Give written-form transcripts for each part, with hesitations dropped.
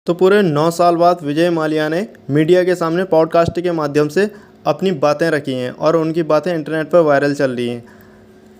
तो पूरे 9 साल बाद विजय माल्या ने मीडिया के सामने पॉडकास्ट के माध्यम से अपनी बातें रखी हैं और उनकी बातें इंटरनेट पर वायरल चल रही हैं।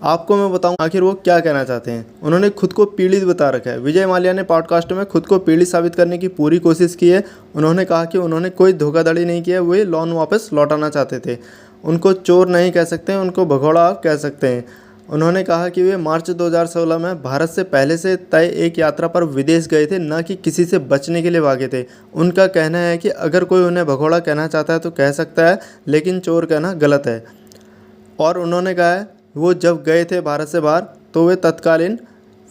आपको मैं बताऊं आखिर वो क्या कहना चाहते हैं। उन्होंने खुद को पीड़ित बता रखा है। विजय माल्या ने पॉडकास्ट में खुद को पीड़ित साबित करने की पूरी कोशिश की है। उन्होंने कहा कि उन्होंने कोई धोखाधड़ी नहीं किया, वे लोन वापस लौटाना चाहते थे। उनको चोर नहीं कह सकते, उनको भगोड़ा कह सकते हैं। उन्होंने कहा कि वे मार्च 2016 में भारत से पहले से तय एक यात्रा पर विदेश गए थे, न कि किसी से बचने के लिए भागे थे। उनका कहना है कि अगर कोई उन्हें भगोड़ा कहना चाहता है तो कह सकता है, लेकिन चोर कहना गलत है। और उन्होंने कहा है वो जब गए थे भारत से बाहर तो वे तत्कालीन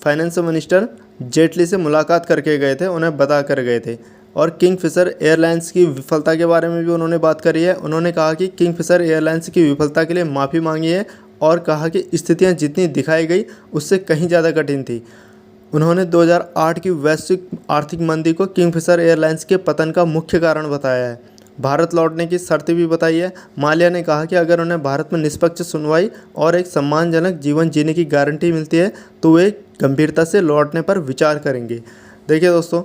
फाइनेंस मिनिस्टर जेटली से मुलाकात करके गए थे, उन्हें बता कर गए थे। और किंगफिशर एयरलाइंस की विफलता के बारे में भी उन्होंने बात करी है। उन्होंने कहा कि किंगफिशर एयरलाइंस की विफलता के लिए माफ़ी मांगी है और कहा कि स्थितियां जितनी दिखाई गई उससे कहीं ज़्यादा कठिन थी। उन्होंने 2008 की वैश्विक आर्थिक मंदी को किंगफिशर एयरलाइंस के पतन का मुख्य कारण बताया है। भारत लौटने की शर्त भी बताई है। माल्या ने कहा कि अगर उन्हें भारत में निष्पक्ष सुनवाई और एक सम्मानजनक जीवन जीने की गारंटी मिलती है तो वे गंभीरता से लौटने पर विचार करेंगे। देखिए दोस्तों,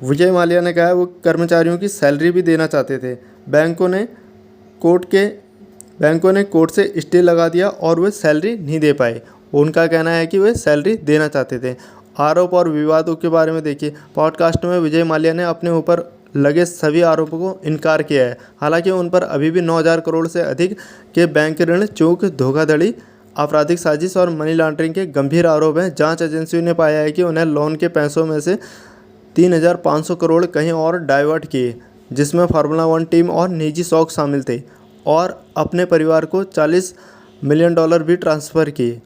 विजय माल्या ने कहा है वो कर्मचारियों की सैलरी भी देना चाहते थे। बैंकों ने कोर्ट से स्टे लगा दिया और वे सैलरी नहीं दे पाए। उनका कहना है कि वे सैलरी देना चाहते थे। आरोप और विवादों के बारे में देखिए, पॉडकास्ट में विजय माल्या ने अपने ऊपर लगे सभी आरोपों को इनकार किया है। हालांकि उन पर अभी भी 9,000 करोड़ से अधिक के बैंक ऋण चूक, धोखाधड़ी, आपराधिक साजिश और मनी लॉन्ड्रिंग के गंभीर आरोप हैं। जांच एजेंसियों ने पाया है कि उन्हें लोन के पैसों में से 3,500 करोड़ कहीं और डाइवर्ट किए, जिसमें फार्मूला 1 टीम और निजी शौक शामिल थे, और अपने परिवार को $40 मिलियन भी ट्रांसफ़र किए।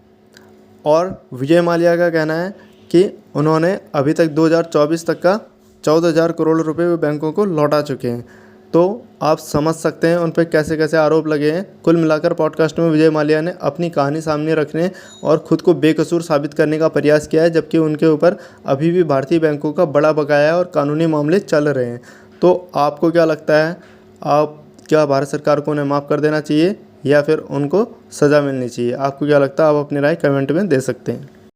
और विजय माल्या का कहना है कि उन्होंने अभी तक 2024 तक का 14,000 करोड़ रुपए वे बैंकों को लौटा चुके हैं। तो आप समझ सकते हैं उन पर कैसे कैसे आरोप लगे हैं। कुल मिलाकर पॉडकास्ट में विजय माल्या ने अपनी कहानी सामने रखने और खुद को बेकसूर साबित करने का प्रयास किया है, जबकि उनके ऊपर अभी भी भारतीय बैंकों का बड़ा बकाया है और कानूनी मामले चल रहे हैं। तो आपको क्या लगता है, आप क्या भारत सरकार को उन्हें माफ़ कर देना चाहिए या फिर उनको सज़ा मिलनी चाहिए? आपको क्या लगता है? आप अपनी राय कमेंट में दे सकते हैं।